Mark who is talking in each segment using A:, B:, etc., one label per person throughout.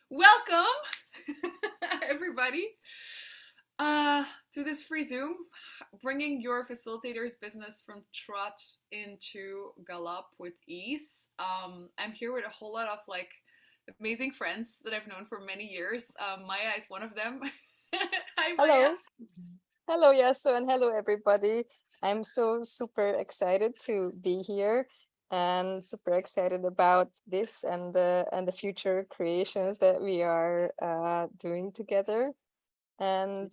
A: Welcome, everybody, to this free Zoom, bringing your facilitator's business from trot into galop with ease. I'm here with a whole lot of amazing friends that I've known for many years. Maya is one of them. Hi, Maya.
B: Hello. Hello, Yasu, and hello, everybody. I'm so super excited to be here and super excited about this and the future creations that we are doing together. And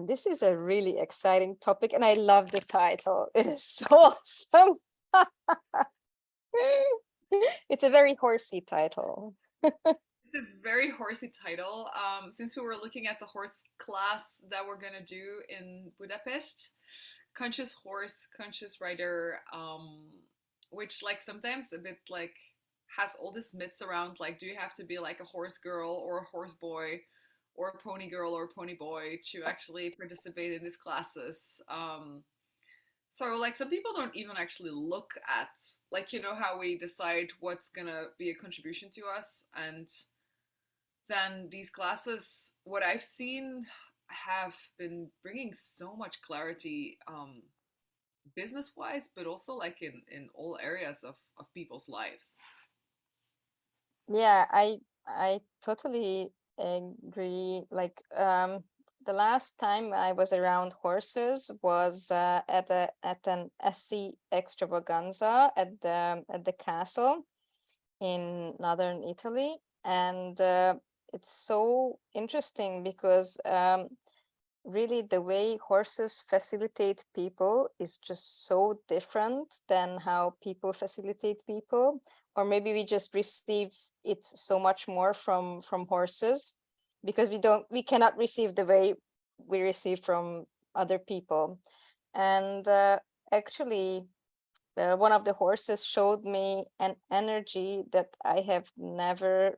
B: this is a really exciting topic, and I love the title. It is so awesome. It's a very horsey title.
A: It's a very horsey title. Since we were looking at the horse class that we're gonna do in Budapest, conscious horse, conscious rider, which sometimes a bit has all these myths around do you have to be like a horse girl or a horse boy or a pony girl or a pony boy to actually participate in these classes. So some people don't even actually look at how we decide what's gonna be a contribution to us, and then these classes, what I've seen, have been bringing so much clarity, business wise, but also in all areas of people's lives.
B: Yeah, I totally agree. The last time I was around horses was at an SC extravaganza at the castle in northern Italy, and it's so interesting because really the way horses facilitate people is just so different than how people facilitate people, or maybe we just receive it so much more from horses because we cannot receive the way we receive from other people. And actually one of the horses showed me an energy that I have never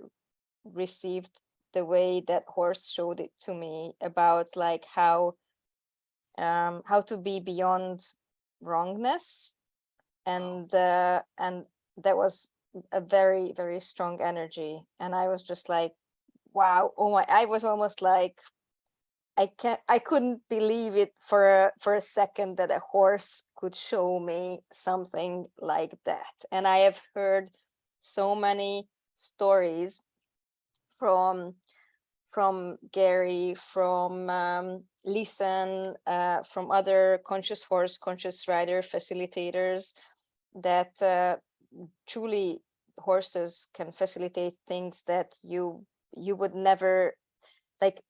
B: received the way that horse showed it to me, about like how to be beyond wrongness,
A: Wow.
B: and that was a very very strong energy, and I was just like, wow, oh my, I was almost like, I couldn't believe it for a second that a horse could show me something like that. And I have heard so many stories from Gary, from Lisan, from other conscious horse, conscious rider facilitators, that truly horses can facilitate things that you would never, like,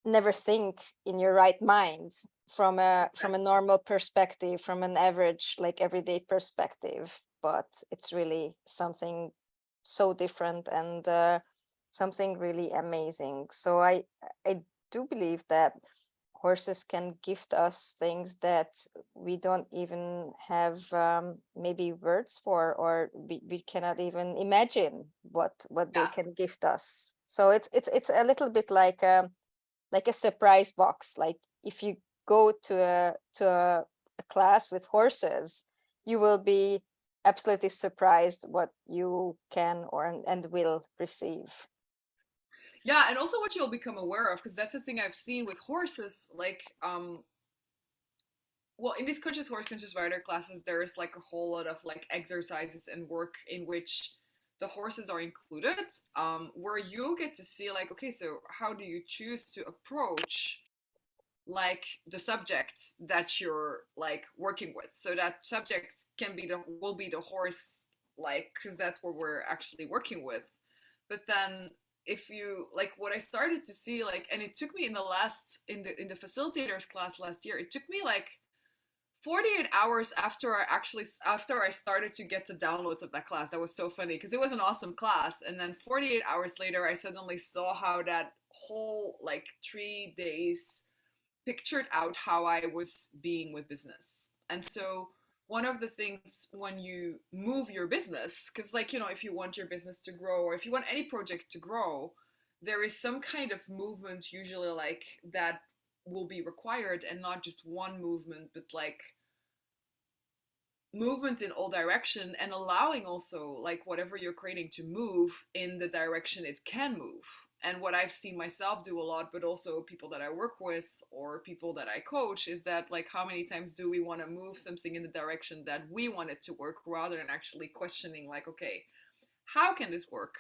B: never think in your right mind from a normal perspective, from an average, like, everyday perspective. But it's really something so different, and something really amazing. So I do believe that horses can gift us things that we don't even have maybe words for, or we cannot even imagine what they
A: Yeah.
B: can gift us. So it's a little bit like a surprise box. Like, if you go to a class with horses, you will be absolutely surprised what you can or and will receive.
A: Yeah, and also what you'll become aware of, because that's the thing I've seen with horses. Well, in these conscious horse, conscious rider classes, there's a whole lot of exercises and work in which the horses are included, where you get to see okay, so how do you choose to approach the subject that you're working with, so that subject can be the will be the horse, because that's what we're actually working with. But then if you what I started to see, and it took me in the last in the facilitators class last year, it took me 48 hours after I started to get the downloads of that class. That was so funny because it was an awesome class, and then 48 hours later I suddenly saw how that whole 3 days pictured out how I was being with business. And so one of the things when you move your business, because if you want your business to grow, or if you want any project to grow, there is some kind of movement usually that will be required, and not just one movement, but movement in all direction, and allowing also whatever you're creating to move in the direction it can move. And what I've seen myself do a lot, but also people that I work with or people that I coach, is that like how many times do we want to move something in the direction that we want it to work rather than actually questioning like, okay, how can this work?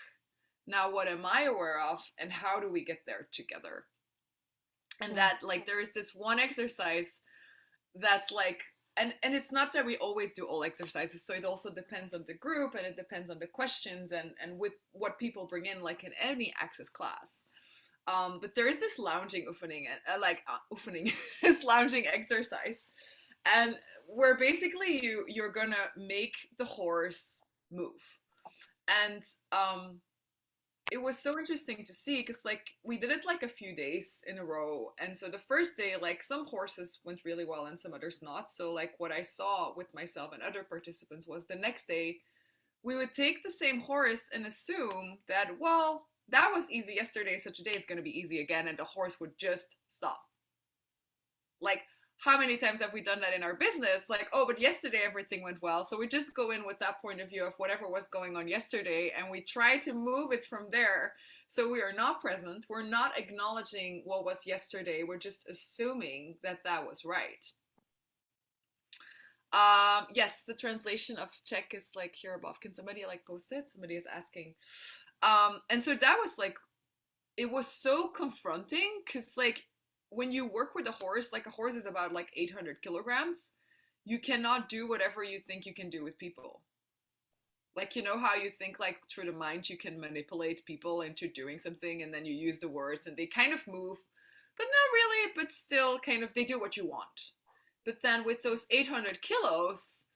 A: Now what am I aware of and how do we get there together? And
B: Mm.
A: that like there is this one exercise that's like, and it's not that we always do all exercises, so it also depends on the group and it depends on the questions and with what people bring in, like in any access class. But there is this lounging oefening and oefening this lounging exercise, and where basically you're gonna make the horse move. And it was so interesting to see because like we did it like a few days in a row, and so the first day like some horses went really well and some others not. So like what I saw with myself and other participants was the next day we would take the same horse and assume that, well, that was easy yesterday, so today it's going to be easy again, and the horse would just stop. Like, how many times have we done that in our business? Like, oh, but yesterday everything went well. So we just go in with that point of view of whatever was going on yesterday and we try to move it from there. So we are not present. We're not acknowledging what was yesterday. We're just assuming that that was right. Yes, the translation of Czech is like here above. Can somebody like post it? Somebody is asking. And so that was like, it was so confronting because like when you work with a horse, like a horse is about like 800 kilograms, you cannot do whatever you think you can do with people. Like, you know how you think like through the mind you can manipulate people into doing something and then you use the words and they kind of move, but not really, but still kind of they do what you want. But then with those 800 kilos,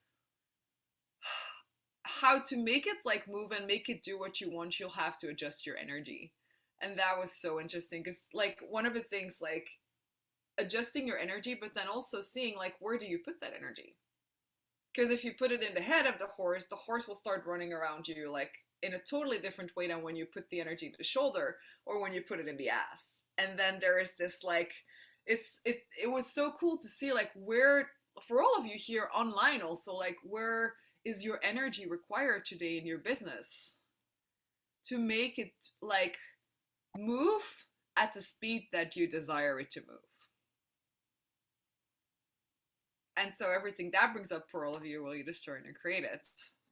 A: how to make it like move and make it do what you want, you'll have to adjust your energy. And that was so interesting because like one of the things like adjusting your energy, but then also seeing like where do you put that energy? Because if you put it in the head of the horse will start running around you like in a totally different way than when you put the energy in the shoulder or when you put it in the ass. And then there is this like it was so cool to see like where, for all of you here online also, like where is your energy required today in your business to make it like move at the speed that you desire it to move. And so everything that brings up for all of you, will you destroy and create it?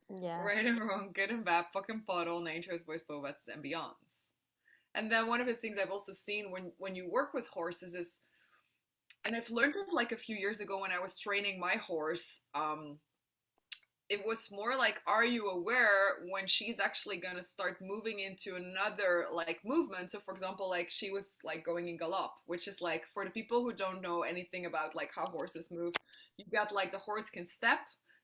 B: Yeah.
A: Right and wrong, good and bad, fucking puddle, nature's boys, bovets, and beyonds. And then one of the things I've also seen when you work with horses is, and I've learned it like a few years ago when I was training my horse, it was more like, are you aware when she's actually going to start moving into another like movement? So for example, like she was like going in galop, which is like, for the people who don't know anything about like how horses move, you got like the horse can step,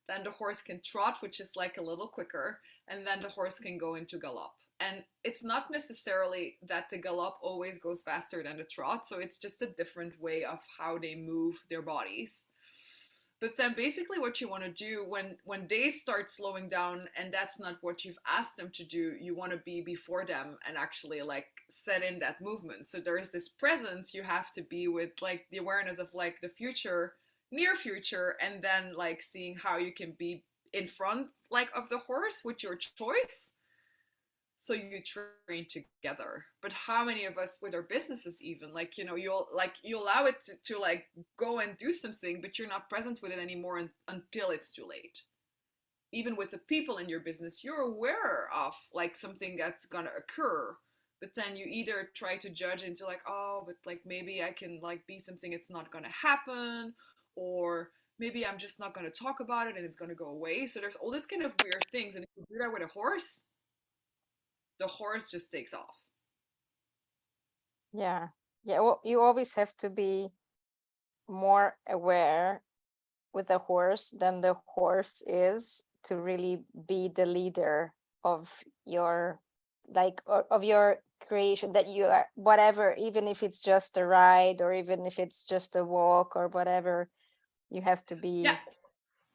A: then the horse can trot, which is like a little quicker, and then the horse can go into galop. And it's not necessarily that the galop always goes faster than the trot, so it's just a different way of how they move their bodies. But then basically what you want to do when they start slowing down and that's not what you've asked them to do, you want to be before them and actually like set in that movement. So there is this presence you have to be with, like the awareness of like the future, near future, and then like seeing how you can be in front like of the horse with your choice, so you train together. But how many of us with our businesses, even like, you know, you allow it to like go and do something, but you're not present with it anymore until it's too late. Even with the people in your business, you're aware of like something that's gonna occur, but then you either try to judge into like, oh, but like maybe I can like be something, it's not gonna happen, or maybe I'm just not gonna talk about it and it's gonna go away. So there's all this kind of weird things, and if you do that with a horse, the horse just takes off.
B: Yeah. Yeah. Well, you always have to be more aware with the horse than the horse is to really be the leader of your of your creation, that you are whatever, even if it's just a ride or even if it's just a walk or whatever, you have to
A: Yeah,
B: be.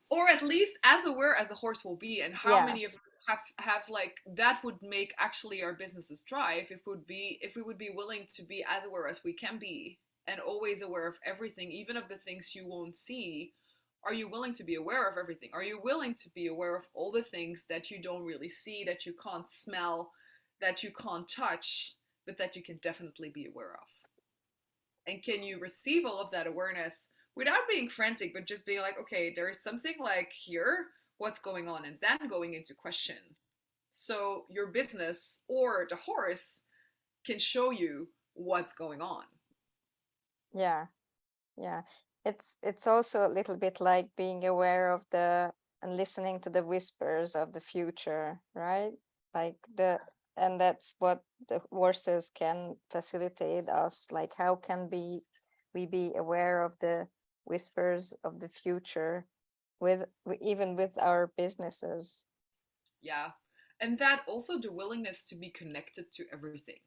A: or at least as aware as a horse will be. And how
B: Yeah.
A: many of us have like that would make actually our businesses thrive, if would be if we would be willing to be as aware as we can be and always aware of everything, even of the things you won't see. Are you willing to be aware of everything? Are you willing to be aware of all the things that you don't really see, that you can't smell, that you can't touch, but that you can definitely be aware of. And can you receive all of that awareness without being frantic, but just being like, okay, there is something like here, what's going on? And then going into question. So your business or the horse can show you what's going on.
B: Yeah. Yeah. It's also a little bit like being aware of the and listening to the whispers of the future, right? Like and that's what the horses can facilitate us. Like how can we be aware of the whispers of the future even with our businesses?
A: Yeah. And that also the willingness to be connected to everything.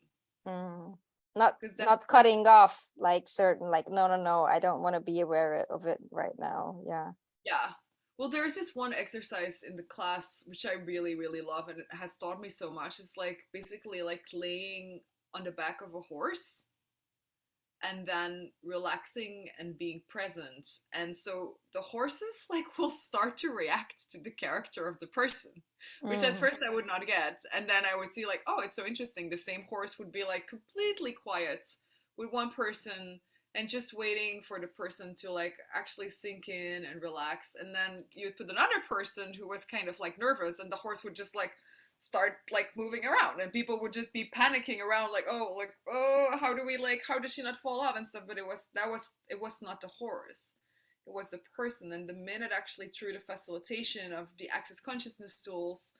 B: Mm. Not
A: Because
B: not
A: that's like,
B: cutting off like certain like no, I don't want to be aware of it right now. Yeah.
A: yeah. Well, there's this one exercise in the class which I really, really love and it has taught me so much. It's like basically like laying on the back of a horse and then relaxing and being present. And so the horses like will start to react to the character of the person, which at
B: Mm.
A: first I would not get. And then I would see like, oh, it's so interesting. The same horse would be like completely quiet with one person and just waiting for the person to like actually sink in and relax. And then you'd put another person who was kind of like nervous and the horse would just like start like moving around and people would just be panicking around like oh how do we like how did she not fall off and stuff, but it was not the horse, it was the person. And the minute actually through the facilitation of the access consciousness tools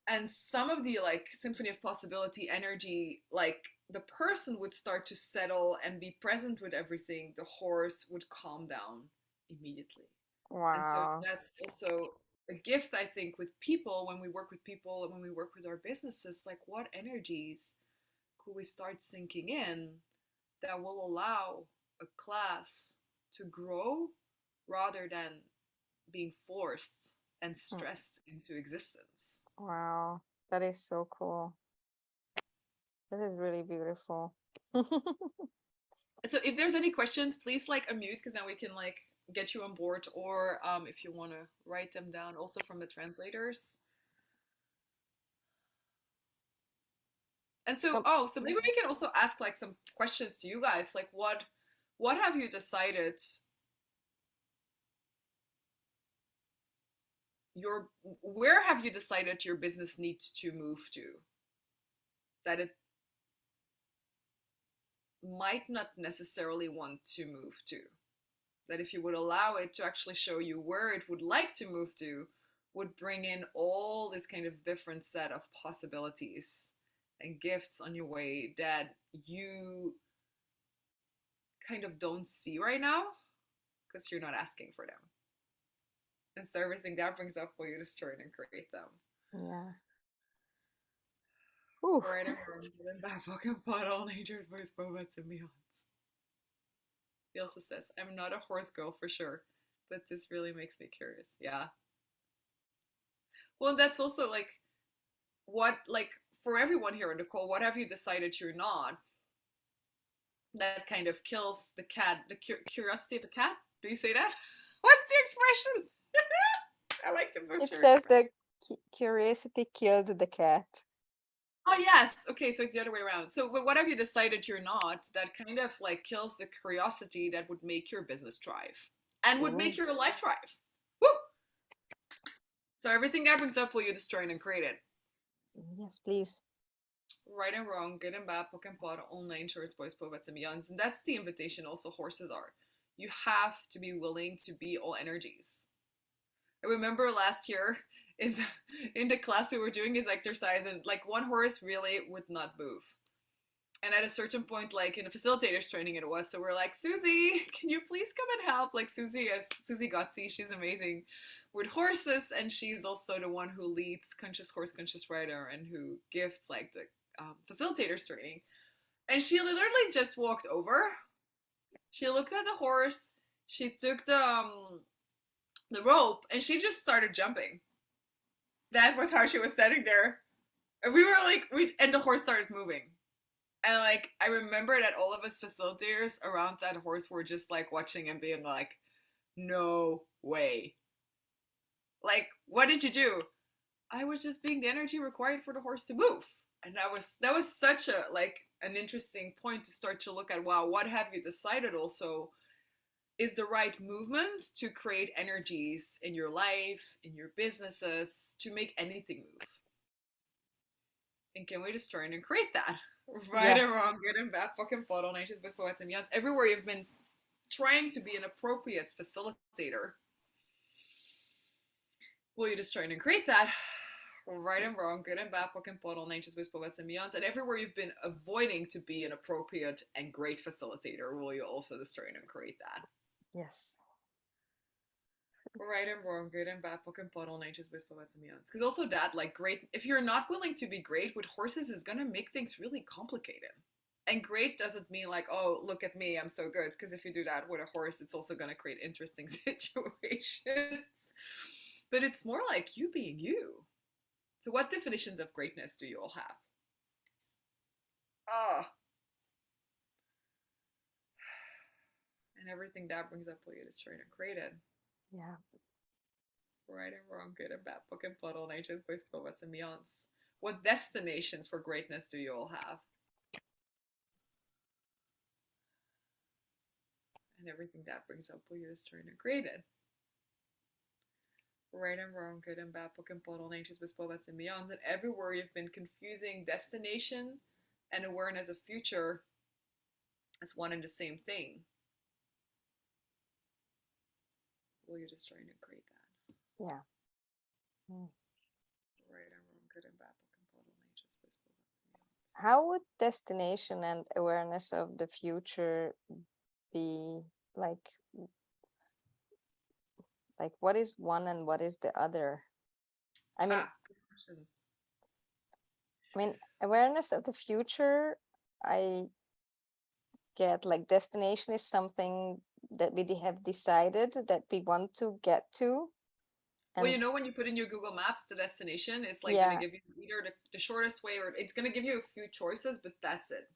A: and some of the like symphony of possibility energy, like the person would start to settle and be present with everything, the horse would calm down immediately. And so
B: Wow.
A: that's also a gift, I think, with people when we work with people and when we work with our businesses. Like, what energies could we start sinking in that will allow a class to grow rather than being forced and
B: Mm.
A: stressed into existence?
B: Wow. That is so cool. That is really beautiful.
A: So, if there's any questions, please like unmute because then we can like get you on board, or if you want to write them down also from the translators. And so,
B: Um,
A: oh, so maybe we can also ask like some questions to you guys. Like, what have you decided your, where have you decided your business needs to move to? That it might not necessarily want to move to. That if you would allow it to actually show you where it would like to move to, would bring in all this kind of different set of possibilities and gifts on your way that you kind of don't see right now because you're not asking for them. And so everything that brings up will you destroy and create them.
B: yeah. Ooh.
A: Right around and back fucking pot all nature's voice robots and beyond. He also says, I'm not a horse girl for sure, but this really makes me curious. Yeah. Well, that's also like what like for everyone here on the call, what have you decided you're not? That kind of kills the cat, the curiosity of the cat. Do you say that? What's the expression? I like to
B: It
A: butcher
B: says the
A: expressions.
B: curiosity killed the cat.
A: Oh yes. Okay, so it's the other way around. So what have you decided you're not that kind of like kills the curiosity that would make your business thrive and would
B: Ooh.
A: make your life thrive? Woo! So everything that brings up will you destroy and create it.
B: Yes, please.
A: Right and wrong, good and bad, poke and pot, all natures, boys, poets, and beyonds. And that's the invitation also horses are. You have to be willing to be all energies. I remember last year in the class we were doing this exercise and like one horse really would not move. And at a certain point, like in a facilitator's training it was, so we're like, Susie, can you please come and help? Like Susie Gotzi, she's amazing with horses, and she's also the one who leads Conscious Horse, Conscious Rider, and who gives like the facilitator's training. And she literally just walked over. She looked at the horse. She took the rope, and she just started jumping. That was how she was standing there. And we were like, and the horse started moving. And like I remember that all of us facilitators around that horse were just like watching and being like, no way. Like, what did you do? I was just being the energy required for the horse to move. And that was such a like an interesting point to start to look at, wow, what have you decided also is the right movement to create energies in your life, in your businesses, to make anything move. And can we just try and create that? Right and
B: Yes.
A: wrong, good and bad, fucking photo, niches, best poets and beyonds. Everywhere you've been trying to be an appropriate facilitator, will you just try and create that? Right and wrong, good and bad, fucking photo, niches, best poets and beyonds. And everywhere you've been avoiding to be an appropriate and great facilitator, will you also just try and create that?
B: Yes.
A: Right and wrong, good and bad, fucking puddle, nature's whisper, what's and beyonds. Because also that, like, great, if you're not willing to be great with horses, is gonna make things really complicated. And great doesn't mean like, oh, look at me, I'm so good. Because if you do that with a horse, it's also gonna create interesting situations. But it's more like you being you. So, what definitions of greatness do you all have? Ah, and everything that brings up, will you just try and create it?
B: Yeah.
A: Right and wrong, good and bad, book and puddle, nature's voice, poets and beyonds. What destinations for greatness do you all have? And everything that brings up, will you just trying to create it? Right and wrong, good and bad, book and puddle, nature's voice, poets and beyonds. And everywhere you've been confusing destination and awareness of future as one and the same thing, will you just trying to create that?
B: Yeah. Mm.
A: Right and wrong, good and bad, book and puddle, nature's voice, poets and beyonds.
B: How would destination and awareness of the future be like what is one and what is the other? I mean,
A: Good question.
B: awareness of the future, I get like destination is something that we have decided that we want to get to.
A: Well,
B: And
A: when you put in your Google Maps the destination, it's like going to
B: yeah.
A: give you either the shortest way, or it's going to give you a few choices, but that's it.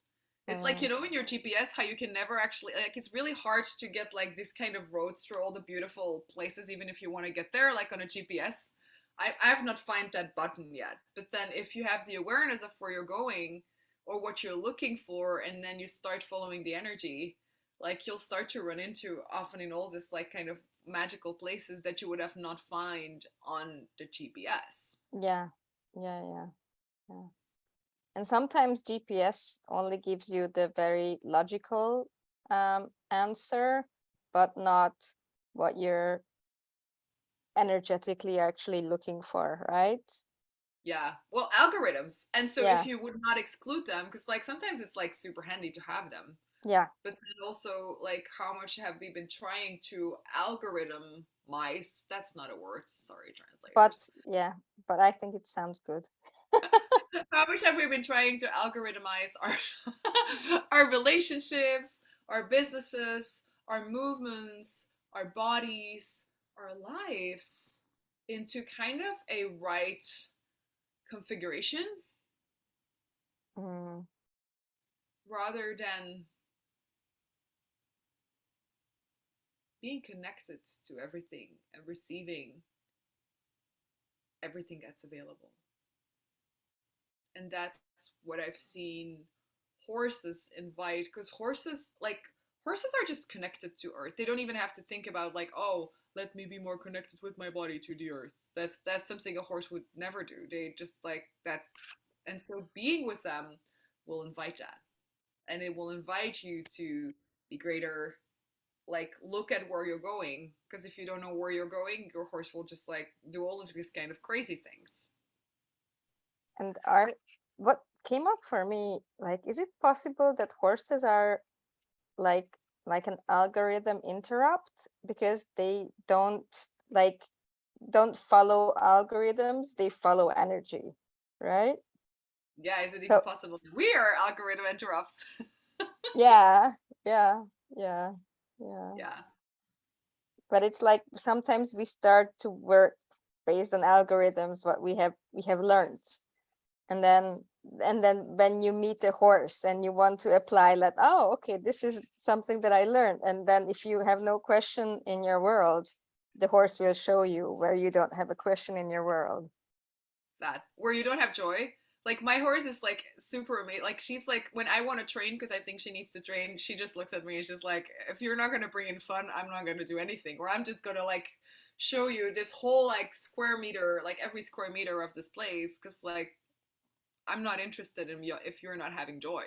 A: It's like,
B: Mm,
A: in your GPS, how you can never actually, like, it's really hard to get like this kind of roads through all the beautiful places, even if you want to get there, like on a GPS. I have not found that button yet. But then if you have the awareness of where you're going or what you're looking for, and then you start following the energy, like you'll start to run into often in all this like kind of magical places that you would have not find on the GPS.
B: yeah. Yeah. Yeah. Yeah. And sometimes GPS only gives you the very logical answer, but not what you're energetically actually looking for, right?
A: Yeah. Well, algorithms. And so
B: Yeah.
A: if you would not exclude them, because like sometimes it's like super handy to have them,
B: Yeah.
A: but then also like how much have we been trying to algorithm mice? That's not a word. Sorry,
B: But
A: translators.
B: yeah, but I think it sounds good.
A: How much have we been trying to algorithmize our our relationships, our businesses, our movements, our bodies, our lives into kind of a right configuration
B: Mm,
A: rather than being connected to everything and receiving everything that's available. And that's what I've seen horses invite, because horses are just connected to earth. They don't even have to think about like, oh, let me be more connected with my body to the earth. That's something a horse would never do. They just like that's and so being with them will invite that. And it will invite you to be greater, like look at where you're going, because if you don't know where you're going, your horse will just like do all of these kind of crazy things.
B: and are what came up for me, like, is it possible that horses are like like an algorithm interrupt because they don't follow algorithms, they follow energy, right?
A: Yeah, is it even
B: So
A: possible we are algorithm interrupts?
B: yeah, yeah, yeah, yeah.
A: Yeah.
B: But it's like sometimes we start to work based on algorithms what we have learned, and then when you meet a horse and you want to apply that, oh, okay, this is something that I learned, and then if you have no question in your world, the horse will show you where you don't have a question in your world.
A: That where you don't have joy, Like my horse is like super amazing. Like she's like when I want to train because I think she needs to train, she just looks at me and she's like, if you're not gonna bring in fun, I'm not gonna do anything. Or I'm just gonna like show you this whole like square meter, like every square meter of this place, because like I'm not interested in you if you're not having joy.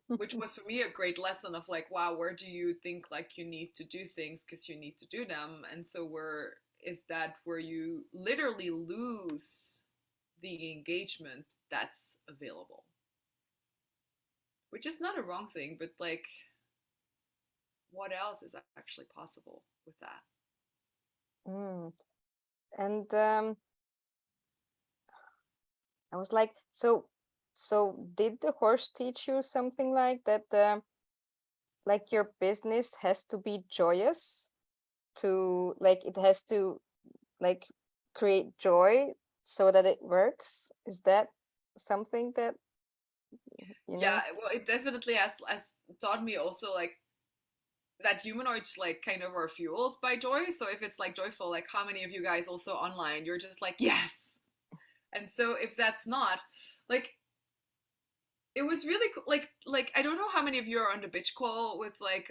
A: Which was for me a great lesson of like, wow, where do you think like you need to do things because you need to do them, and so where is that where you literally lose the engagement that's available, which is not a wrong thing, but like what else is actually possible with that?
B: Mm. And I was like, so did the horse teach you something like that? Like your business has to be joyous to like it has to like create joy so that it works? Is that something that you
A: Yeah,
B: know?
A: well, it definitely has taught me also like that humanoids like kind of are fueled by joy. So if it's like joyful, like how many of you guys also online, you're just like yes. And so if that's not like, it was really like I don't know how many of you are on the bitch call with like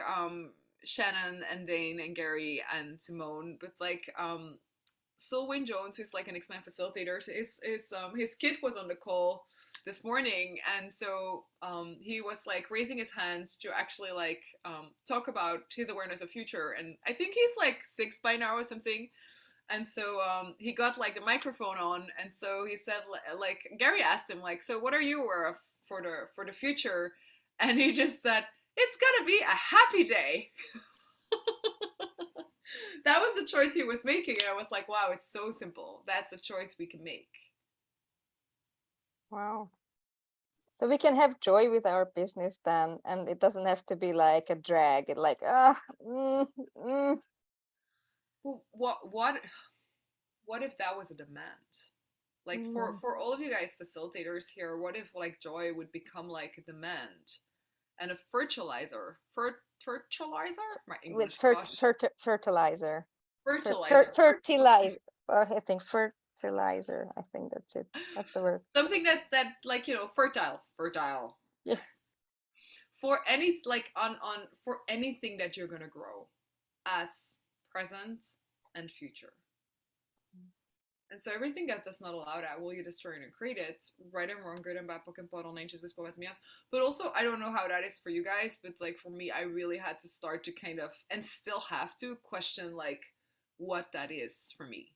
A: Shannon and Dane and Gary and Simone, but like Wayne Jones, who's like an X-Men facilitator, so his kid was on the call this morning, and so he was like raising his hand to actually like talk about his awareness of future, and I think he's like 6 by now or something. And so he got like the microphone on, and so he said like Gary asked him like, so what are you aware of for the future? And he just said, it's gonna be a happy day. That was the choice he was making, and I was like, wow, it's so simple. That's a choice we can make.
B: Wow. So we can have joy with our business then, and it doesn't have to be like a drag. It like
A: Well, what if that was a demand? Like
B: mm.
A: for all of you guys facilitators here, what if like joy would become like a demand and a fertilizer? Fertilizer? My
B: With
A: English, gosh.
B: fertilizer.
A: Fertilizer.
B: Fertilize. I think fertilizer. I think that's it. That's the word.
A: Something that like, fertile
B: Yeah.
A: for any like on for anything that you're gonna grow as present and future. And so everything that does not allow that, will you destroy it and create it? Right and wrong, good and bad, poke and pot, all natures whisper to me. But also, I don't know how that is for you guys, but like for me, I really had to start to kind of, and still have to question like what that is for me.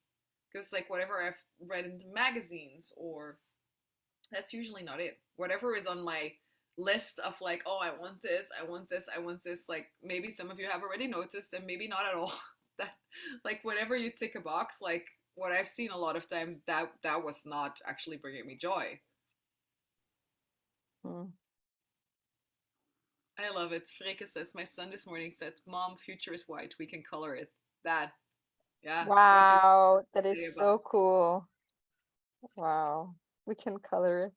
A: Because like whatever I've read in the magazines, or that's usually not it. Whatever is on my list of like, oh, I want this, I want this, I want this, like maybe some of you have already noticed, and maybe not at all. That like whenever you tick a box, like what I've seen a lot of times, that was not actually bringing me joy.
B: Mm.
A: I love it. Freke says, my son this morning said, Mom, future is white, we can color it. That, yeah, what do
B: Wow, that
A: you
B: is
A: say about
B: so
A: it?
B: cool. Wow, we can color it.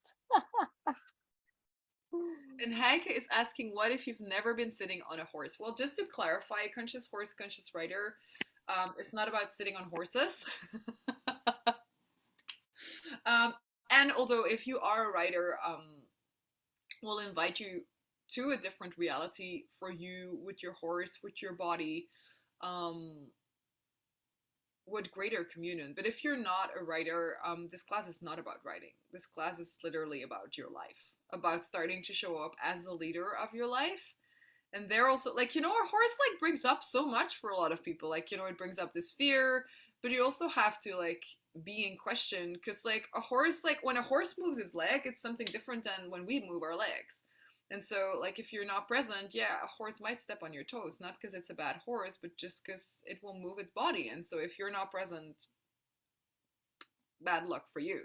A: And Heike is asking, what if you've never been sitting on a horse? Well, just to clarify, conscious horse, conscious rider, it's not about sitting on horses. um, and although if you are a rider, we'll invite you to a different reality for you with your horse, with your body, um, with greater communion. But if you're not a writer, this class is not about writing. This class is literally about your life, about starting to show up as a leader of your life. And they're also like, a horse like brings up so much for a lot of people. Like, it brings up this fear, but you also have to like be in question, because like a horse, like when a horse moves its leg, it's something different than when we move our legs. And so, like, if you're not present, yeah, a horse might step on your toes, not because it's a bad horse, but just because it will move its body. And so, if you're not present, bad luck for you.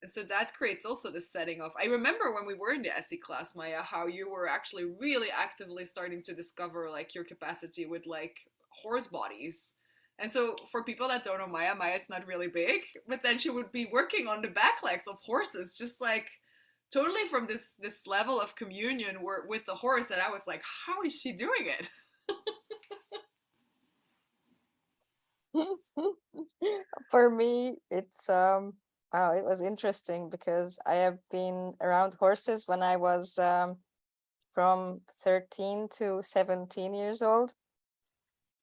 A: And so that creates also the setting of, I remember when we were in the SE class, Maya, how you were actually really actively starting to discover like your capacity with like horse bodies. And so for people that don't know Maya, Maya's not really big, but then she would be working on the back legs of horses, just like totally from this level of communion with the horse, that I was like, how is she doing it?
B: For me, it's wow, it was interesting because I have been around horses when I was from 13 to 17 years old.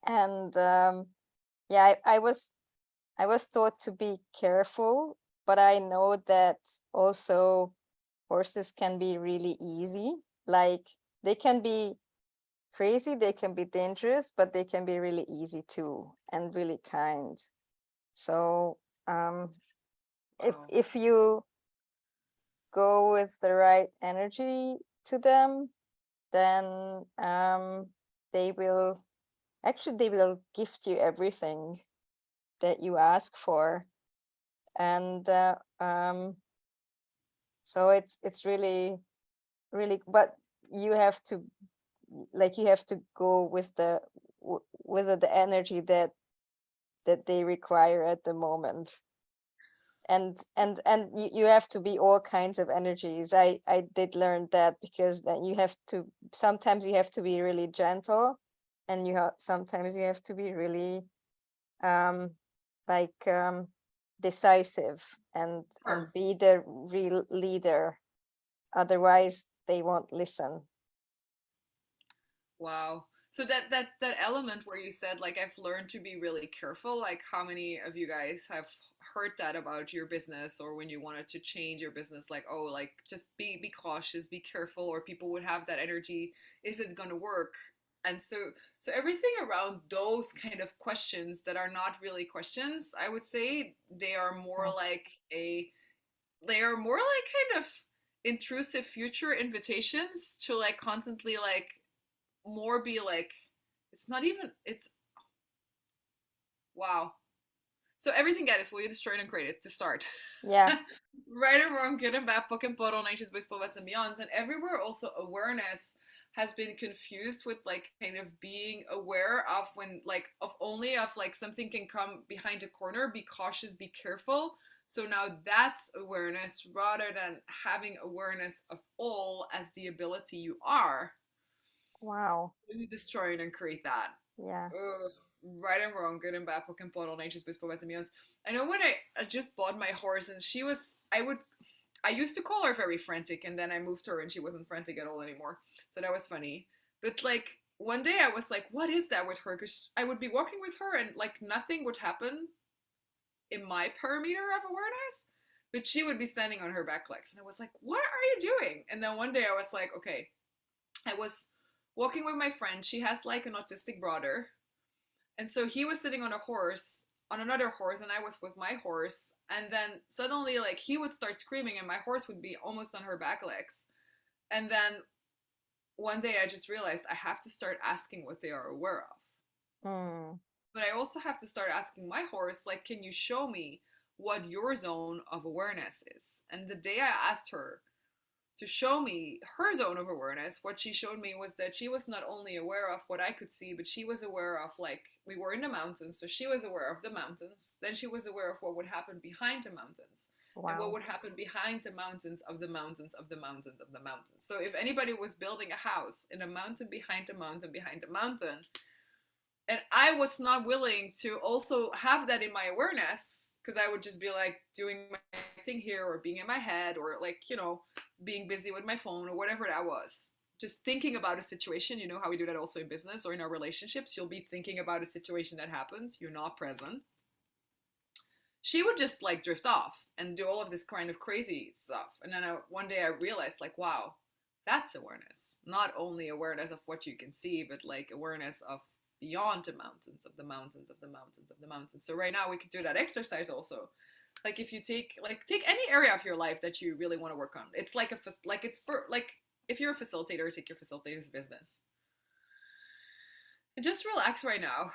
B: And yeah, I was taught to be careful, but I know that also horses can be really easy. Like they can be crazy, they can be dangerous, but they can be really easy too and really kind. So um,
A: Wow.
B: if you go with the right energy to them, then they will actually they will gift you everything that you ask for, and so it's really really, but you have to you have to go with with the energy that they require at the moment. And you have to be all kinds of energies. I did learn that, because then you have to, sometimes you have to be really gentle, and sometimes you have to be really um like decisive, and
A: Sure.
B: be the real leader, otherwise they won't listen.
A: Wow. So that element where you said like I've learned to be really careful, like how many of you guys have heard that about your business, or when you wanted to change your business, like, oh, like just be cautious, be careful, or people would have that energy, is it going to work? And so everything around those kind of questions that are not really questions, I would say they are more
B: Mm.
A: like they are more like kind of intrusive future invitations to like constantly like more be like, it's not even, it's wow. So everything, guys, will you destroy it and create it to start?
B: Yeah.
A: Right or wrong, good and bad, poken poro, niches, baseball, and beyonds. And everywhere also awareness has been confused with like kind of being aware of when like of only of like something can come behind a corner, be cautious, be careful. So now that's awareness rather than having awareness of all as the ability you are.
B: Wow.
A: You destroy it and create that.
B: Yeah.
A: Ugh, right and wrong, good and bad, Pokken Bottle, Nature's Best Boys and Millions. I know when I just bought my horse and she was, I used to call her very frantic, and then I moved her and she wasn't frantic at all anymore. So that was funny. But like one day I was like, what is that with her? Because I would be walking with her and like nothing would happen in my parameter of awareness, but she would be standing on her back legs. And I was like, what are you doing? And then one day I was like, okay, I was walking with my friend. She has like an autistic brother, and so he was sitting on a horse, on another horse, and I was with my horse. And then suddenly, like, he would start screaming, and my horse would be almost on her back legs. And then one day I just realized I have to start asking what they are aware of.
B: Mm.
A: But I also have to start asking my horse, like, can you show me what your zone of awareness is? And the day I asked her to show me her zone of awareness, what she showed me was that she was not only aware of what I could see, but she was aware of, like, we were in the mountains, so she was aware of the mountains. Then she was aware of what would happen behind the mountains. And what
B: Wow.
A: would happen behind the mountains of the mountains of the mountains of the mountains. So if anybody was building a house in a mountain behind a mountain behind a mountain, and I was not willing to also have that in my awareness, because I would just be like doing my thing here, or being in my head, or like, being busy with my phone or whatever that was, just thinking about a situation. You know how we do that also in business or in our relationships. You'll be thinking about a situation that happens, you're not present. She would just like drift off and do all of this kind of crazy stuff. And then one day I realized, like, wow, that's awareness. Not only awareness of what you can see, but like awareness of beyond the mountains, of the mountains, of the mountains, of the mountains. So right now we could do that exercise also. Like if you take any area of your life that you really want to work on. It's like like it's for like if you're a facilitator, take your facilitator's business. And just relax right now.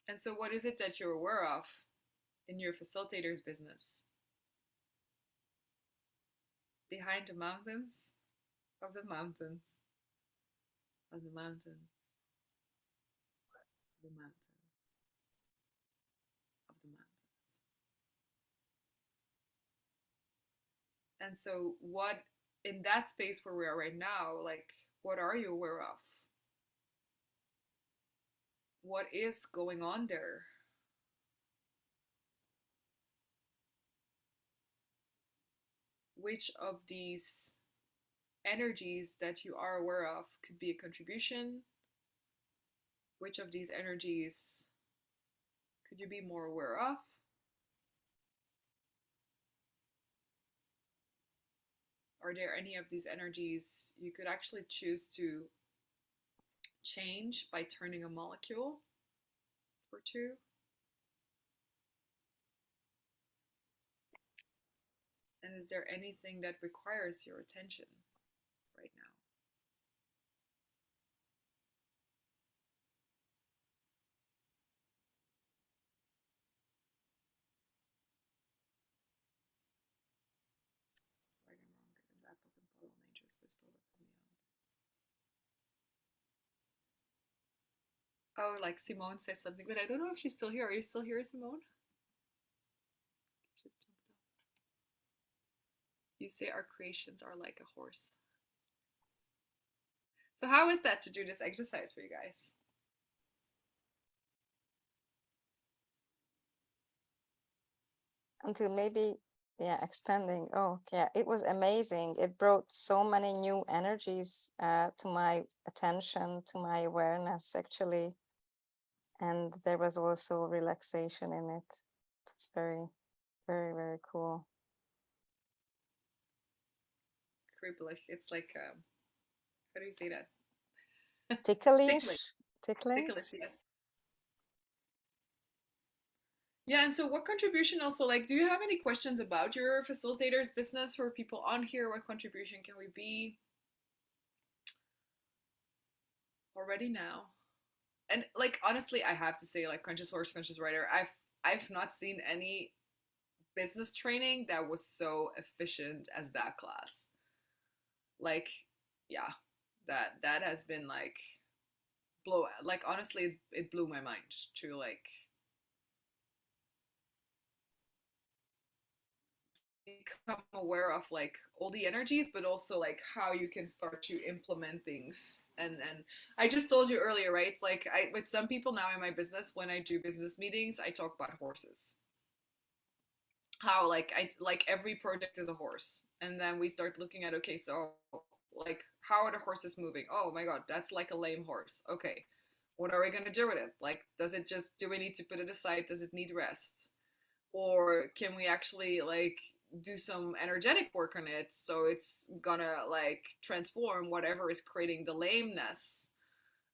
A: And so what is it that you're aware of in your facilitator's business? Behind the mountains of the mountains of the mountains of the mountains of the mountains. And so, what in that space where we are right now, like, what are you aware of? what is going on there? Which of these energies that you are aware of could be a contribution? Which of these energies could you be more aware of? Are there any of these energies you could actually choose to change by turning a molecule or two? And is there anything that requires your attention right now? Right and wrong, good and bad, book and puddle, nature's whisper, let somebody else. Oh, like Simone said something, but I don't know if she's still here. Are you still here, Simone? She's jumped up. You say our creations are like a horse. So how is that to do this exercise for you guys?
B: Until maybe, yeah, expanding. Oh, yeah, it was amazing. It brought so many new energies to my attention, to my awareness, actually. And there was also relaxation in it. It's very, very, very cool.
A: Kribbelig. It's like how do you say that? Ticklish.
B: Ticklish, tickling.
A: Ticklish, yeah. Yeah, and so what contribution also, like, do you have any questions about your facilitator's business for people on here? What contribution can we be already now? And like honestly, I have to say, like conscious horse, conscious rider, I've not seen any business training that was so efficient as that class. Like, yeah, that has been like blow like honestly it blew my mind to like become aware of like all the energies but also like how you can start to implement things. And I just told you earlier, right? Like I with some people now in my business, when I do business meetings, I talk about horses, how like I like every project is a horse, and then we start looking at, okay, so like how are the horses moving? Oh my god, that's like a lame horse. Okay, what are we going to do with it? Like, does it just, do we need to put it aside? Does it need rest? Or can we actually like do some energetic work on it so it's gonna like transform whatever is creating the lameness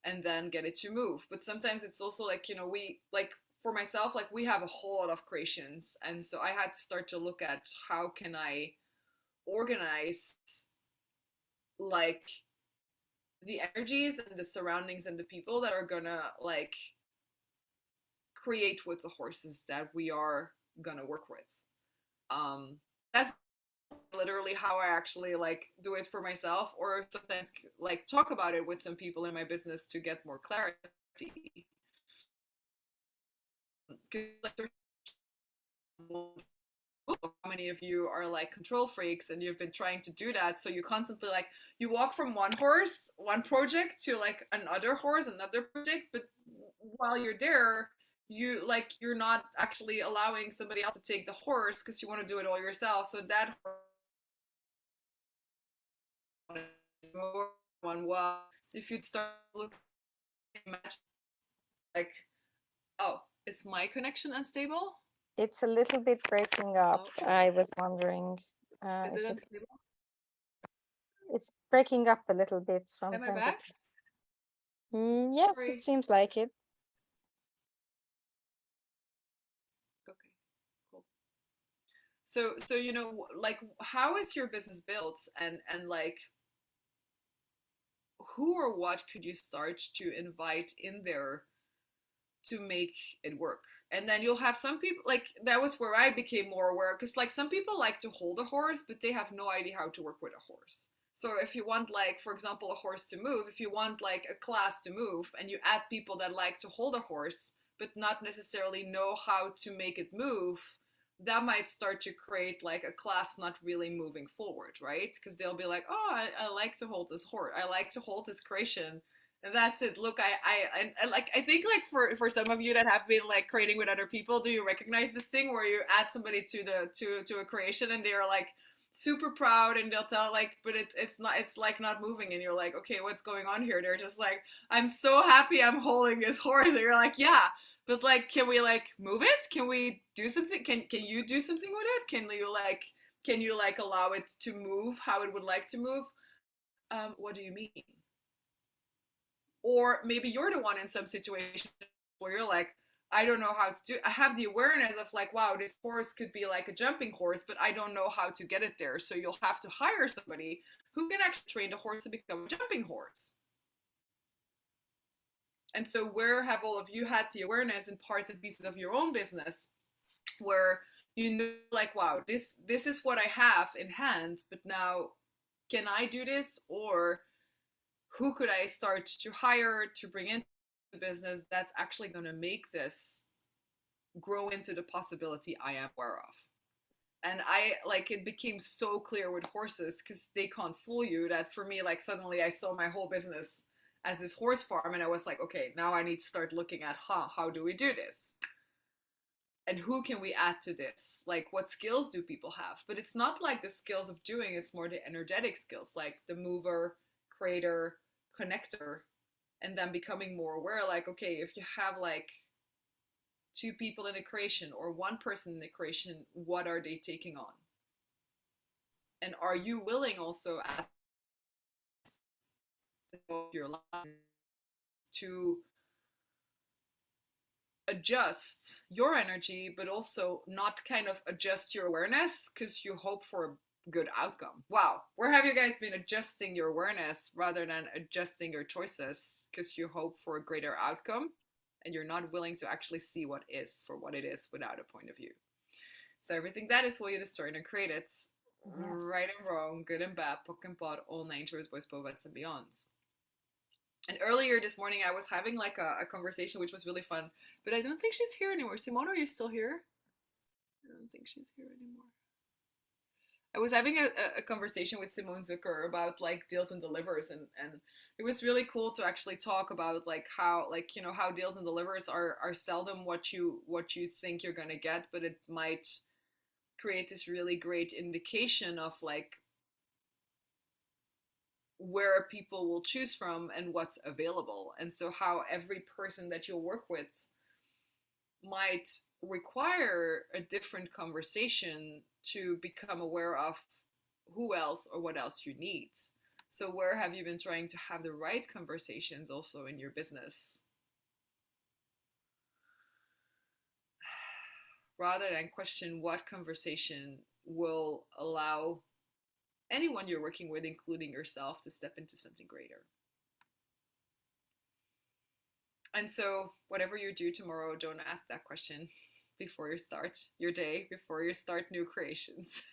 A: and then get it to move? But sometimes it's also like, you know, we like, for myself, like we have a whole lot of creations, and so I had to start to look at how can I organize like the energies and the surroundings and the people that are gonna like create with the horses that we are gonna work with. That's literally how I actually like do it for myself, or sometimes like talk about it with some people in my business to get more clarity. Because how many of you are like control freaks and you've been trying to do that, so you constantly like you walk from one horse, one project, to like another horse, another project, but while you're there, you like you're not actually allowing somebody else to take the horse because you want to do it all yourself. So that one, well, if you'd start looking at like, oh, is my connection unstable?
B: It's a little bit breaking up.
A: Oh,
B: I was wondering
A: is
B: if
A: it unstable?
B: it's breaking up a little bit from
A: Am I
B: time to
A: back?
B: time. Yes, it
A: Sorry.
B: seems like it.
A: Okay, cool. So you know, like, how is your business built, and like, who or what could you start to invite in there to make it work? And then you'll have some people, like that was where I became more aware, because like some people like to hold a horse but they have no idea how to work with a horse. So if you want, like, for example, a horse to move, if you want like a class to move and you add people that like to hold a horse but not necessarily know how to make it move, that might start to create like a class not really moving forward, right? Because they'll be like, oh, I like to hold this horse, I like to hold this creation, That's it. Look, like I think like for some of you that have been like creating with other people, do you recognize this thing where you add somebody to the to a creation and they are like super proud and they'll tell like, but it's not, it's like not moving and you're like, okay, what's going on here? They're just like, I'm so happy I'm holding this horse, and you're like, yeah, but like, can we like move it? Can we do something? Can you do something with it? Can you like allow it to move how it would like to move? What do you mean? Or maybe you're the one in some situation where you're like, I don't know how to do, I have the awareness of like, wow, this horse could be like a jumping horse, but I don't know how to get it there, so you'll have to hire somebody who can actually train the horse to become a jumping horse. And so where have all of you had the awareness in parts and pieces of your own business where you know like, wow, this is what I have in hand, but now can I do this? Or who could I start to hire to bring into the business that's actually going to make this grow into the possibility I am aware of? And I like, it became so clear with horses because they can't fool you, that for me, like suddenly I saw my whole business as this horse farm, and I was like, okay, now I need to start looking at how do we do this, and who can we add to this, like what skills do people have. But it's not like the skills of doing, it's more the energetic skills, like the mover, creator, connector, and then becoming more aware, like, okay, if you have like two people in a creation or one person in a creation, what are they taking on? And are you willing also as your life to adjust your energy, but also not kind of adjust your awareness because you hope for a good outcome? Wow, where have you guys been adjusting your awareness rather than adjusting your choices because you hope for a greater outcome and you're not willing to actually see what is for what it is without a point of view? So everything that is will you destroy and create it.
B: Yes.
A: Right and wrong, good and bad, pock and pot, all natures, boys, povets, and beyonds. And earlier this morning, I was having like a conversation, which was really fun. But I don't think she's here anymore. Simone, are you still here? I don't think she's here anymore. I was having a conversation with Simone Zucker about like deals and delivers, and it was really cool to actually talk about like how, like, you know, how deals and delivers are seldom what you think you're gonna get, but it might create this really great indication of like where people will choose from and what's available. And so how every person that you'll work with might require a different conversation to become aware of who else or what else you need. So where have you been trying to have the right conversations also in your business, rather than question what conversation will allow anyone you're working with, including yourself, to step into something greater? And so, whatever you do tomorrow, don't ask that question before you start your day, before you start new creations.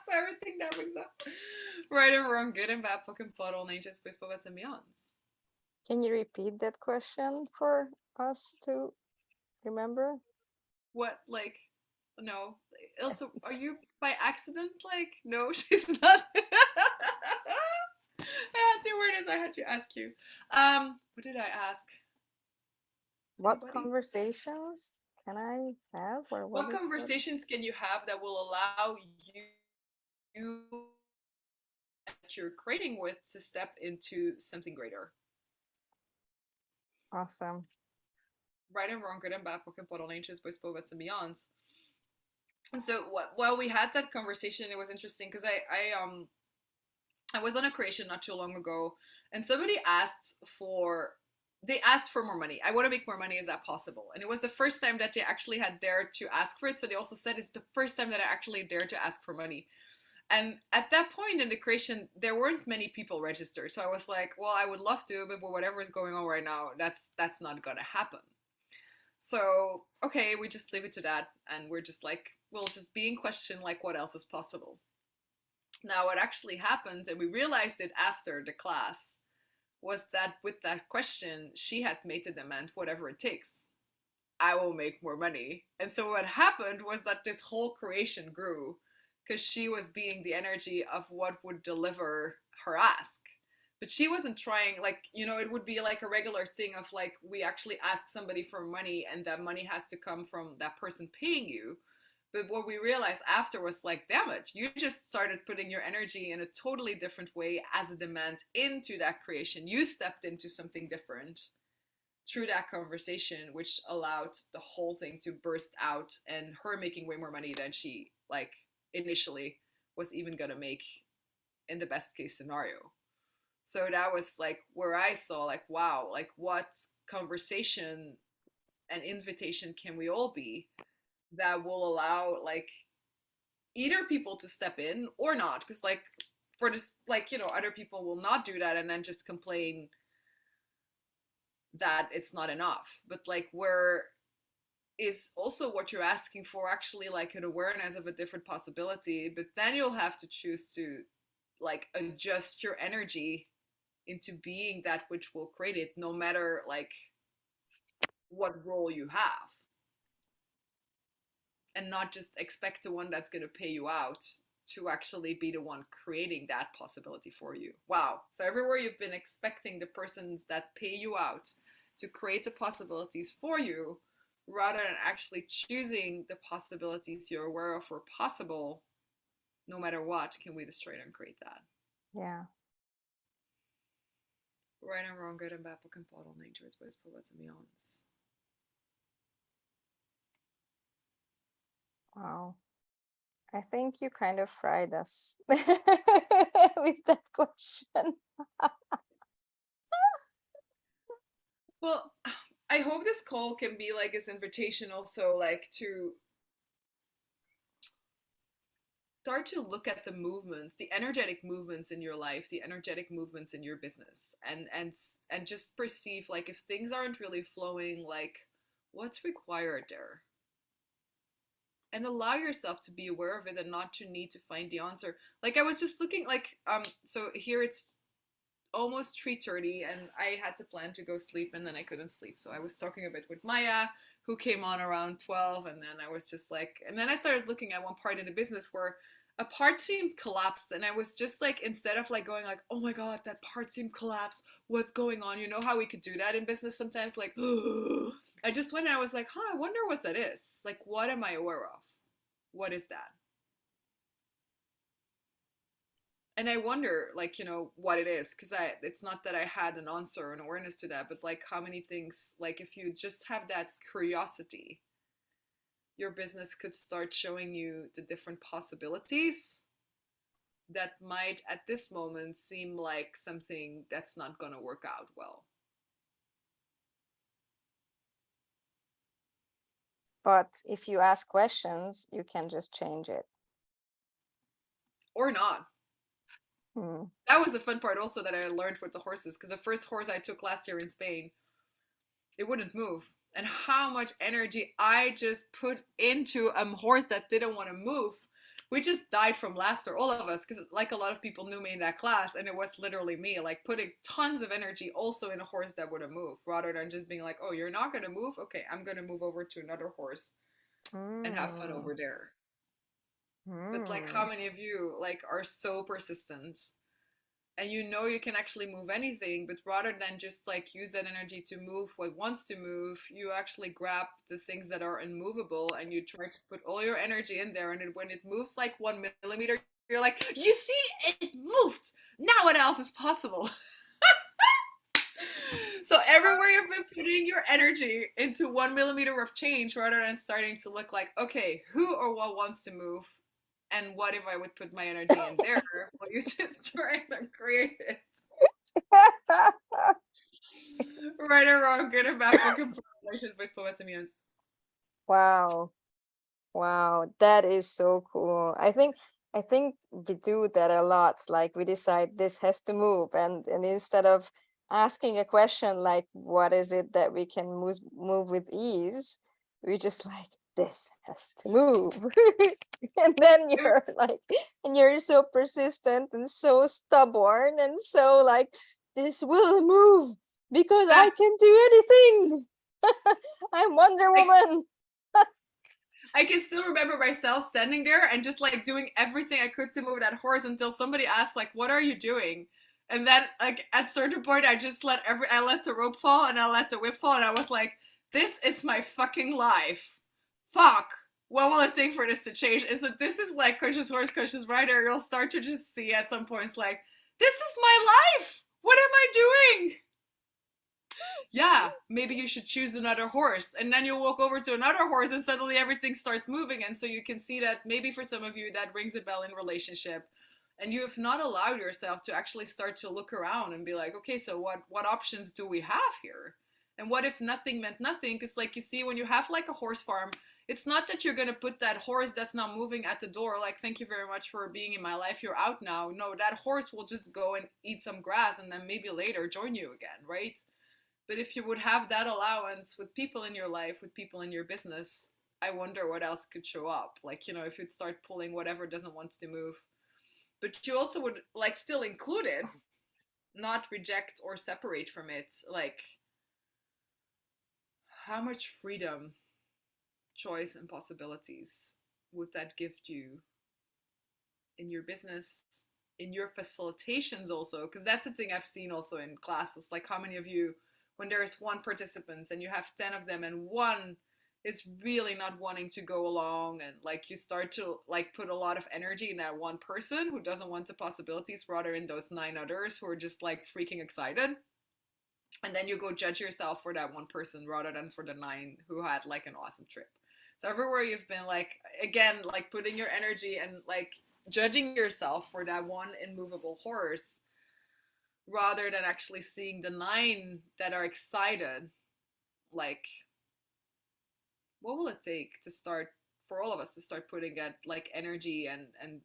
A: So everything that brings up right and wrong, good and bad, pock and pot, all natures, boys, povets, and beyonds.
B: Can you repeat that question for us to remember?
A: What, like, no. Ilse, are you by accident? Like, no, she's not. I had to word as I had to ask you. What did I ask?
B: What
A: Anybody?
B: conversations can I have, or what
A: What
B: is it?
A: conversations can you have that will allow you that you're creating with to step into something greater?
B: Awesome.
A: Right and wrong, good and bad, pock and pot, all natures, boys, povets, and beyonds. And so while we had that conversation, it was interesting because I was on a creation not too long ago, and somebody asked for, they asked for more money. I want to make more money. Is that possible? And it was the first time that they actually had dared to ask for it. So they also said it's the first time that I actually dared to ask for money. And at that point in the creation, there weren't many people registered. So I was like, well, I would love to, but whatever is going on right now, that's not gonna happen. So okay, we just leave it to that, and we're just like, we'll just be in question, like what else is possible. Now, what actually happened, and we realized it after the class, was that with that question, she had made the demand, whatever it takes, I will make more money. And so what happened was that this whole creation grew because she was being the energy of what would deliver her ask. But she wasn't trying, like, it would be like a regular thing of like, we actually ask somebody for money and that money has to come from that person paying you. But what we realized after was like, damn it, you just started putting your energy in a totally different way as a demand into that creation. You stepped into something different through that conversation, which allowed the whole thing to burst out, and her making way more money than she like initially was even gonna make in the best case scenario. So that was like where I saw like, wow, like what conversation and invitation can we all be that will allow like either people to step in or not, because like for this, like, other people will not do that and then just complain that it's not enough. But like, where is also what you're asking for actually like an awareness of a different possibility, but then you'll have to choose to like adjust your energy into being that which will create it, no matter like what role you have, and not just expect the one that's going to pay you out to actually be the one creating that possibility for you. Wow. So everywhere you've been expecting the persons that pay you out to create the possibilities for you, rather than actually choosing the possibilities you're aware of are possible, no matter what, can we destroy and create that?
B: Yeah.
A: Right and wrong, good and bad, book and bottle, nature's ways, what's and beyonds.
B: Wow. I think you kind of fried us with that question.
A: Well, I hope this call can be like this invitation also, like to start to look at the movements, the energetic movements in your life, the energetic movements in your business, and just perceive like if things aren't really flowing, like what's required there, and allow yourself to be aware of it and not to need to find the answer. Like I was just looking like so here it's almost 3:30 and I had to plan to go sleep and then I couldn't sleep. So I was talking a bit with Maya, who came on around 12, and then I was just like, and then I started looking at one part in the business where a part seemed collapsed, and I was just like, instead of like going like, oh my god, that part seemed collapsed, what's going on? You know how we could do that in business sometimes, like I just went and I was like, huh, I wonder what that is. Like, what am I aware of? What is that? And I wonder, like, what it is, because it's not that I had an answer or an awareness to that, but like how many things, like if you just have that curiosity, your business could start showing you the different possibilities that might at this moment seem like something that's not gonna work out well.
B: But if you ask questions, you can just change it.
A: Or not.
B: Hmm.
A: That was a fun part also that I learned with the horses, because the first horse I took last year in Spain, it wouldn't move. And how much energy I just put into a horse that didn't want to move. We just died from laughter, all of us, because like a lot of people knew me in that class, and it was literally me, like putting tons of energy also in a horse that wouldn't move, rather than just being like, oh, you're not going to move? Okay, I'm going to move over to another horse and have fun over there. But like, how many of you like are so persistent and you can actually move anything, but rather than just like use that energy to move what wants to move, you actually grab the things that are unmovable and you try to put all your energy in there, and when it moves like 1 millimeter, you're like, you see, it moved, now what else is possible? So everywhere you've been putting your energy into 1 millimeter of change, rather than starting to look like, okay, who or what wants to move, and what if I would put my energy in there? Well, you just try to create it. Right or wrong, good or bad, book and relations.
B: Wow. Wow, that is so cool. I think we do that a lot. Like we decide this has to move, and instead of asking a question like what is it that we can move with ease, we just like this has to move. And then you're like, and you're so persistent and so stubborn and so like this will move because I can do anything. I'm Wonder Woman.
A: I can still remember myself standing there and just like doing everything I could to move that horse until somebody asked like, what are you doing? And then like at certain point I just I let the rope fall and I let the whip fall and I was like, this is my fucking life. Fuck. What will it take for this to change? And so this is like conscious horse, conscious rider. You'll start to just see at some points like, this is my life. What am I doing? Yeah, maybe you should choose another horse. And then you'll walk over to another horse and suddenly everything starts moving. And so you can see that maybe for some of you that rings a bell in relationship. And you have not allowed yourself to actually start to look around and be like, okay, so what options do we have here? And what if nothing meant nothing? Because like you see, when you have like a horse farm, it's not that you're gonna put that horse that's not moving at the door, like, thank you very much for being in my life, you're out now. No, that horse will just go and eat some grass and then maybe later join you again, right? But if you would have that allowance with people in your life, with people in your business, I wonder what else could show up. Like, if you'd start pulling whatever doesn't want to move. But you also would like still include it, not reject or separate from it. Like, how much freedom, choice, and possibilities would that give you in your business, in your facilitations also? Because that's the thing I've seen also in classes. Like, how many of you, when there is one participant and you have 10 of them and one is really not wanting to go along, and like you start to like put a lot of energy in that one person who doesn't want the possibilities rather in those 9 others who are just like freaking excited, and then you go judge yourself for that one person rather than for the 9 who had like an awesome trip. So everywhere you've been, like, again, like putting your energy and like judging yourself for that one immovable horse rather than actually seeing the 9 that are excited, like, what will it take to start, for all of us to start putting that like energy and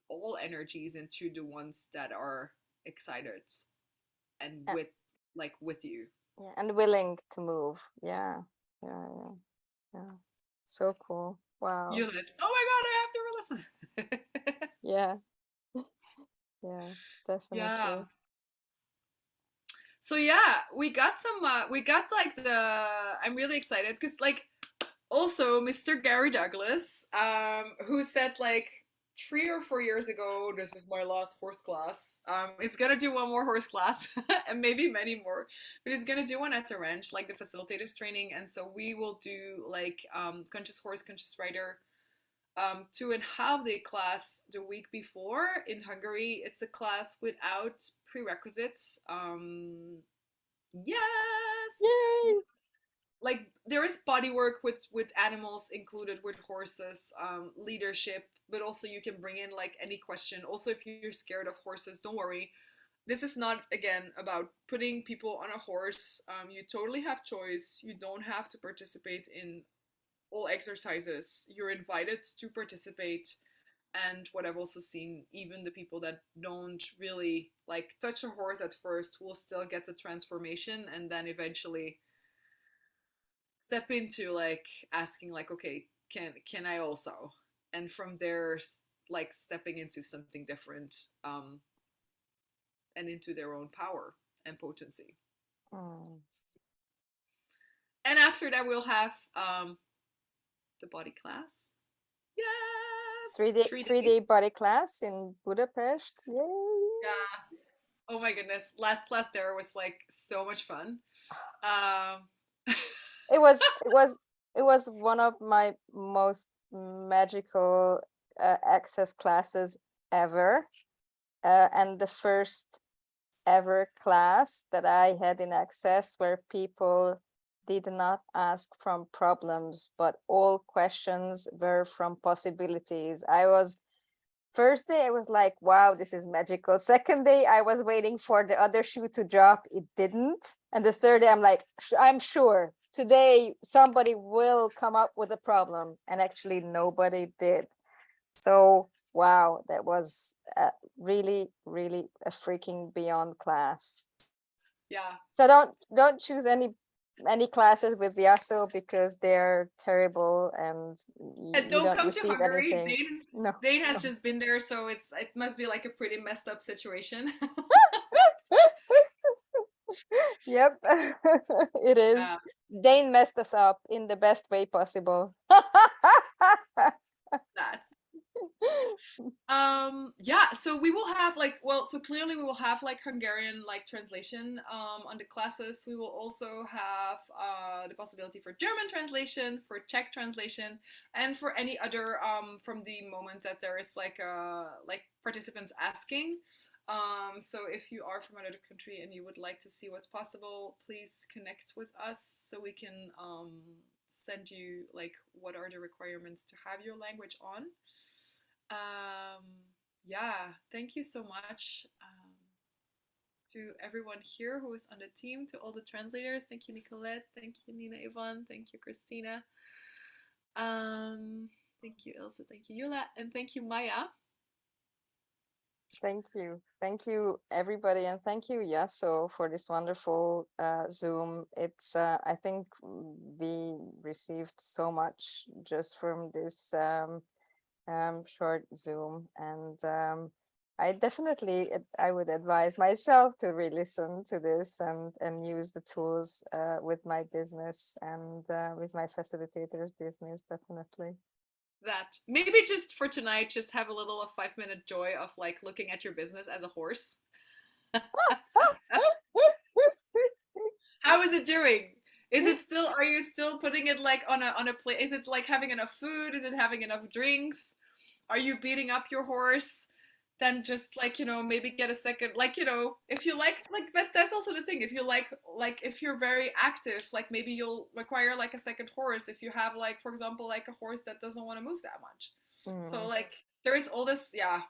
A: all energies into the ones that are excited and
B: And,
A: with you.
B: yeah, and willing to move. Yeah, yeah, yeah, yeah. So cool. Wow.
A: Eunice, oh my god, I have to re-listen.
B: Yeah, yeah,
A: Yeah.
B: definitely.
A: So yeah, we got like the, I'm really excited because like also Mr. Gary Douglas, who said like 3 or 4 years ago, this is my last horse class. He's gonna do one more horse class and maybe many more, but he's gonna do one at the ranch, like the facilitators training. And so we will do like conscious horse, conscious rider, 2.5 day class the week before in Hungary. It's a class without prerequisites. Yes,
B: Yay!
A: like there is body work with animals included, with horses, leadership, but also you can bring in like any question. Also, if you're scared of horses, don't worry, this is not again about putting people on a horse. You totally have choice. You don't have to participate in all exercises. You're invited to participate. And what I've also seen, even the people that don't really like touch a horse at first will still get the transformation, and then eventually step into like asking like, okay, can I also, and from there like stepping into something different, and into their own power and potency.
B: Mm.
A: And after that we'll have the body class. Yes,
B: 3 day
A: 3 days.
B: body class in Budapest. Yay!
A: Yeah, oh my goodness, last class there was like so much fun.
B: It was one of my most magical access classes ever, and the first ever class that I had in access where people did not ask from problems, but all questions were from possibilities. First day I was like, wow, this is magical. Second day I was waiting for the other shoe to drop. It didn't. And the third day I'm like, I'm sure today somebody will come up with a problem. And actually nobody did. So wow, that was really, really a freaking beyond class.
A: Yeah.
B: So don't choose any classes with Yasso because they're terrible and you
A: don't
B: don't
A: come to
B: receive
A: Hungary.
B: anything. No.
A: Dane has just been there, so it must be like a pretty messed up situation.
B: Yep, it is.
A: Yeah.
B: Dane messed us up in the best way possible.
A: That. Yeah, so we will have like, well, so clearly we will have like Hungarian like translation on the classes. We will also have the possibility for German translation, for Czech translation, and for any other from the moment that there is like participants asking. So if you are from another country and you would like to see what's possible, please connect with us so we can send you like what are the requirements to have your language on. Um, yeah, thank you so much to everyone here who is on the team, to all the translators. Thank you, Nicolette. Thank you, Nina Ivan. Thank you, Christina. Thank you, Ilse. Thank you, Yula. And thank you, Maya.
B: Thank you. Thank you, everybody. And thank you, Yasso, for this wonderful Zoom. It's, I think we received so much just from this short Zoom. And I definitely, I would advise myself to re-listen to this and use the tools with my business and with my facilitator's business, definitely.
A: That maybe just for tonight, just have a little of 5-minute joy of like looking at your business as a horse. How is it doing? Is it still, are you still putting it like on a plate? Is it like having enough food? Is it having enough drinks? Are you beating up your horse? Then just like, maybe get a second, like, if you like that's also the thing. If you like if you're very active, like maybe you'll require like a second horse if you have like, for example, like a horse that doesn't want to move that much. So like there is all this, yeah.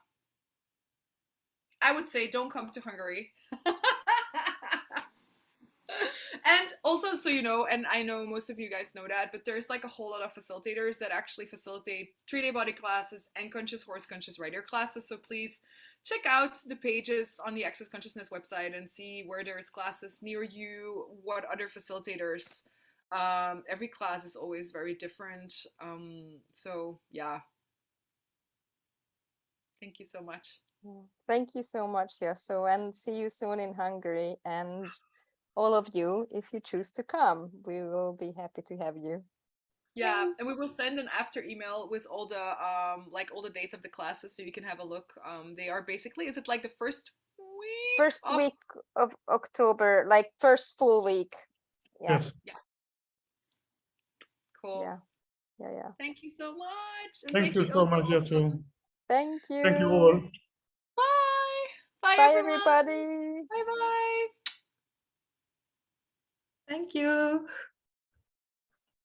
A: I would say don't come to Hungary. And also, so and I know most of you guys know that, but there's like a whole lot of facilitators that actually facilitate 3-day body classes and conscious horse, conscious rider classes. So please check out the pages on the Access Consciousness website and see where there's classes near you, what other facilitators. Every class is always very different. So yeah. Thank you so much.
B: Thank you so much, Yasso, and see you soon in Hungary. And all of you, if you choose to come, we will be happy to have you.
A: Yeah, and we will send an after email with all the like all the dates of the classes so you can have a look. They are basically, is it like the first
B: week of October, like first full week? Yeah.
C: Yes.
A: Yeah. Cool.
B: Yeah.
A: Thank you so much. And
C: thank you so much, Yasso.
B: Thank you.
C: Thank you all.
A: Bye. Bye,
B: Bye,
A: everyone.
B: everybody.
A: Bye bye.
D: Thank you.